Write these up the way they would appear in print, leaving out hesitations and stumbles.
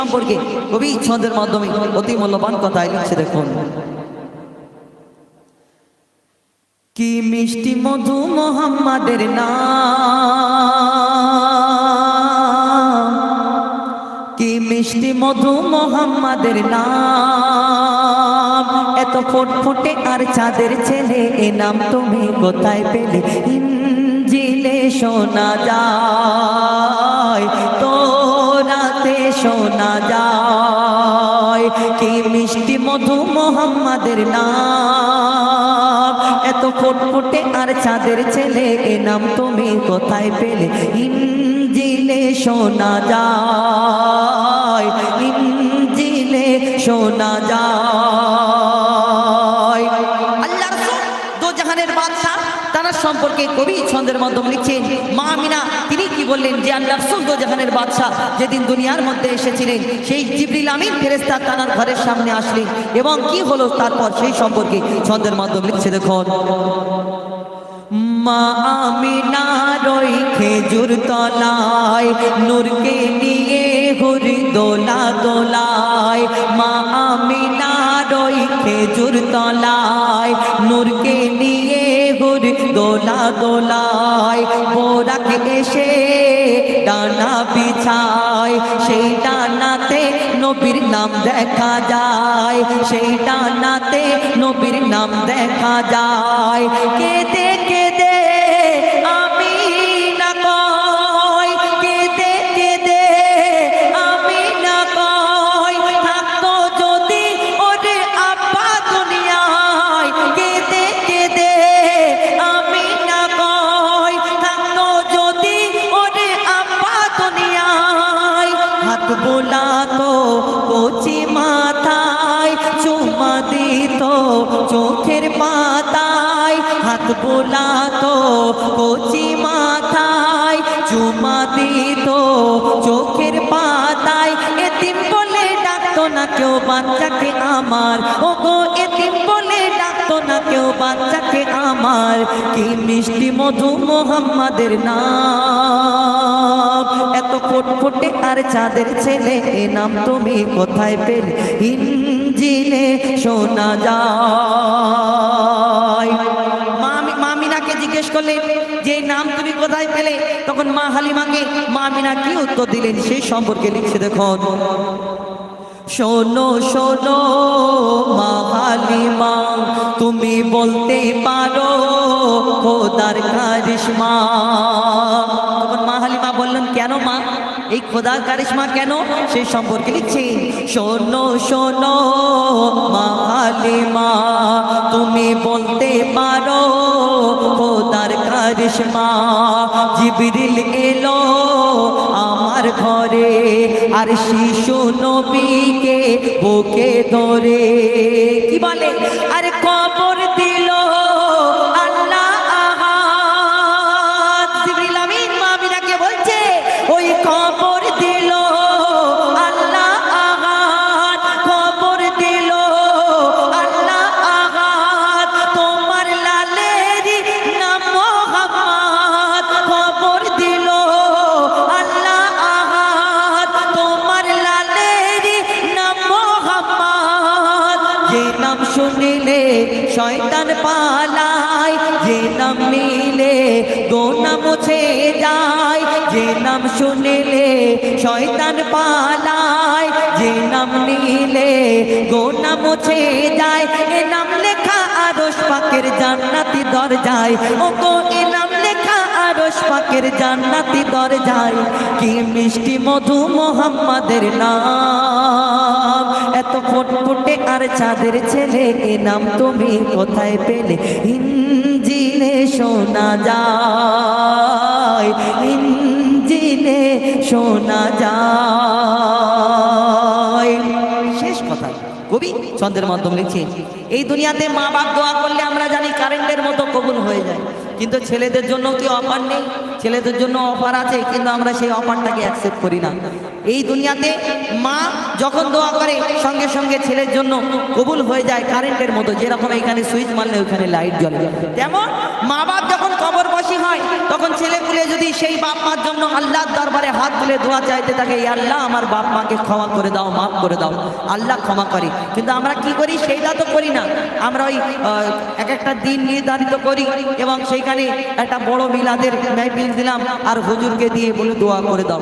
সম্পর্কে কবি ছন্দের মাধ্যমে অতি মূল্যবান কথা লিখছে দেখুন। কি মিষ্টি মধু মোহাম্মদের নাম, কি মিষ্টি মধু মোহাম্মদের নাম, এত ফুটফুটে আর চাঁদের ছেলে, এ নাম তুমি কোথায় পেলে? ইনজিলে শোনা যায়, তোরাতে শোনা যায়। কি মিষ্টি মধু মোহাম্মদের নাম, এত ফুটফুটে আর চাঁদের ছেলে, এ নাম তুমি কোথায় পেলে? ইনজিলে শোনা যায়, ইনজিলে শোনা যায়। আল্লাহ রাসূল দো জাহানের বাদশা, তার সম্পর্কে কবি ছন্দের মাধ্যমে লিখছেন। মা আমিনা তিনি কি বললেন যে আল্লাহ রাসূল দো জাহানের বাদশা যেদিন দুনিয়ার মধ্যে এসেছিলেন, সেই জিবরিল আমিন ফেরেশতা তার ঘরের সামনে আসলেন এবং কি হলো তারপর সেই সম্পর্কে ছন্দের মাধ্যমে লিখছে দেখুন। মা আমিনার ওই খেজুর তলায় নূরকে নিয়ে হুরি দোলা দোলায়, মা আমিনার ওই খেজুর তলায় নূরকে নিয়ে হুরি দোলা দোলায়, বোরাক এসে ডানা বিছায়, সেই ডানাতে নবীর নাম দেখা যায়, সেই ডানাতে নবীর নাম দেখা যায়। কেঁদে কেঁদে আমিনা কয়, কেঁদে কেঁদে আমিনা কয়, থাকতো যদি ওরে আব্বা দুনিয়ায়, কেঁদে কেঁদে আমিনা কয়, থাকতো যদি ওরে আব্বা দুনিয়ায়। হাত বোলাতো কচি মাথায়, চুমা দিত চোখের পাতায়, হাত বোলাতো কচি মাথায়, চুমা দিত চোখের পাতায়। এতিম বলে ডাকতো না কেউ বাচ্চাকে আমার, ও গো এতিম বলে ডাকতো না কেউ বাচ্চাকে আমার। কি মিষ্টি মধু মোহাম্মদের নাম, এত ফুটফুটে আর চাঁদের ছেলে, এ নাম তুমি কোথায় পেলে? ইনজিলে শোনা যায়। মামিনাকে জিজ্ঞেস করলেন যে নাম তুমি কোথায় পেলে, তখন মা হালিমাকে মা আমিনা কি উত্তর দিলেন সেই সম্পর্কে লিখছে দেখুন। শোনো শোনো মা হালিমা, তুমি বলতে পারো খোদার কারিশমা। তখন মা হালিমা বললেন কেন মা, এই খোদার কারিশমা কেন সেই সম্পর্কে লিখছে। শোনো শোনো মা হালিমা, তুমি বলতে পারো খোদার কারিশমা। জিবরিল এলো আমার ঘরে আর শিশু নবীকে বুকে ধরে, কি বলে আর কবর দিল আল্লাহ আহাদ। জিবরিল আমিন মা আমিনাকে বলছে ওই কবর দিল আল্লাহ আহাদ, কবর দিল আল্লাহ আহাদ, তোমার লালের নাম মুহাম্মদ, কবর দিল আল্লাহ আহাদ, তোমার লালের নাম মুহাম্মদ। যে নাম শুনিলে শয়তান পালায়, যে নাম নিলে গোনা মুছে যায়, যে নাম শুনিলে শয়তান পালায়, যে নাম নিলে গোনা মুছে যায়। এ নাম লেখা আরশ পাকের জান্নাতি দরজায়, ও গো এ নাম লেখা আরশ পাকের জান্নাতি দরজায়। কি মিষ্টি মধু মোহাম্মদের নাম, এত ফুটফুটে আর চাঁদের ছেলে, এ নাম তুমি কোথায় পেলে? ইনজিলে শোনা যায়, ইনজিলে শোনা যায়। শেষ কথা কবি ছন্দের মাধ্যমে লিখছে। এই দুনিয়াতে মা বাপ দোয়া করলে আমরা জানি কারেন্টের মতো কবুল হয়ে যায়, কিন্তু ছেলেদের জন্য কি অফার নেই? ছেলেদের জন্য অফার আছে, কিন্তু আমরা সেই অফারটাকে অ্যাকসেপ্ট করি না। এই দুনিয়াতে মা যখন দোয়া করে সঙ্গে সঙ্গে ছেলের জন্য কবুল হয়ে যায় কারেন্টের মতো, যেরকম এখানে সুইচ মারলে ওখানে লাইট জ্বলে, তেমন মা বাপ যখন কবরবাসী হয় তখন ছেলেপুলে যদি সেই বাপ মার জন্য আল্লাহর দরবারে হাত তুলে দোয়া চাইতে থাকে, এই আল্লাহ আমার বাপ মাকে ক্ষমা করে দাও, মাফ করে দাও, আল্লাহ ক্ষমা করে। কিন্তু আমরা কি করি? সেইটা তো করি না। আমরা ওই এক একটা দিন নির্ধারিত করি এবং সেইখানে একটা বড় মিলাদের মাহফিল দিলাম আর হুজুরকে দিয়ে বলে দোয়া করে দাও।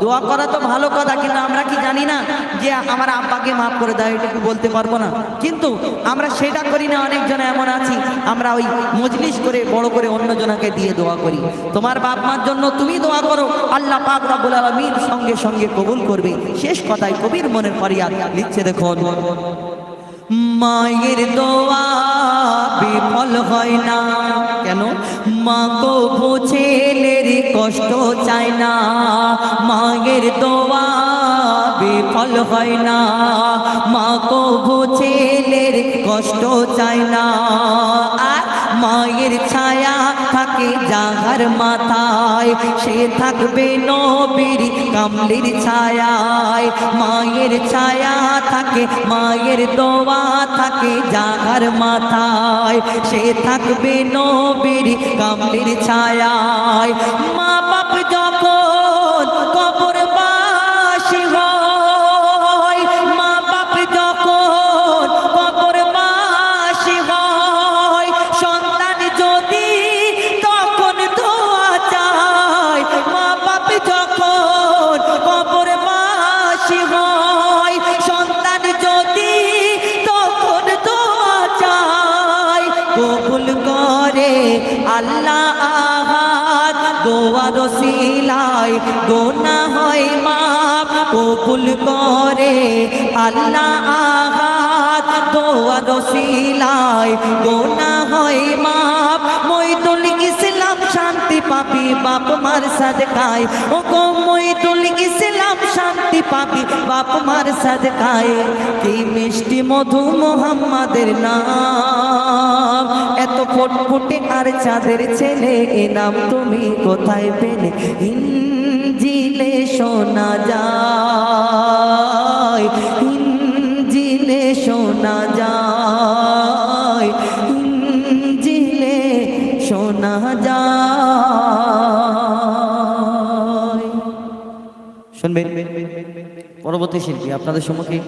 দোয়া করা তো ভালো কথা, কিন্তু আমরা কি জানি না যে আমার আব্বাকে মাফ করে দাও, এটুকু বলতে পারবো না? কিন্তু আমরা সেটা করি না। অনেকজন এমন আছি আমরা ওই মজলিস করে বড় করে অন্যজনকে দিয়ে দোয়া করি। তোমার বাপ মার জন্য তুমি দোয়া করো, আল্লাহ পাক রব্বুল আলামিন সঙ্গে সঙ্গে কবুল করবে। শেষ কথায় কবির মনের ফরিয়াদ লিখছে, দেখুন, মায়ের দোয়া বিফল হয় না কেন? মা কবু ছেলের কষ্ট চায় না। মায়ের দোয়া বিফল হয় না, মা কবু ছেলের কষ্ট চায় না। আর মায়ের ছায়া থাকে যাহার মাথায়, সে থাকবে নবীর কামলির ছায়ায়। মায়ের ছায়া থাকে, মায়ের দোয়া থাকে যাহার মাথায়, সে থাকবে নবীর কামলির ছায়ায়। মা বাপ যখন কবরবাসী হয়, মা বাপ যখন কবরবাসী হয়, সন্তান যদি তখন দোয়া চায়। মা বাপ যখন কবরবাসী হয়, সন্তান যদি তখন দোয়া চায়, কবুল করে আল্লাহ আহাদ, দোয়ার ওসিলায় গুনাহ হয় মাফ। কবুল করে আল্লাহ আহাদ, দোয়ার ওসিলায় গুনাহ হয় মাফ। মইদুল ইসলাম শান্তি পাবি বাপ মার সাদকায়, ও গো মইদুল ইসলাম শান্তি পাবি বাপ মার সাদকায়। কি মিষ্টি মধু মোহাম্মদের নাম, এত ফুটফুটে আর চাঁদের ছেলে, এ নাম তুমি কোথায় পেলে? ইনজিলে শোনা যায়, ইনজিলে শোনা যায়, ইনজিলে শোনা যায়। শুনবেন পরবর্তী শিল্পী আপনাদের সম্মুখে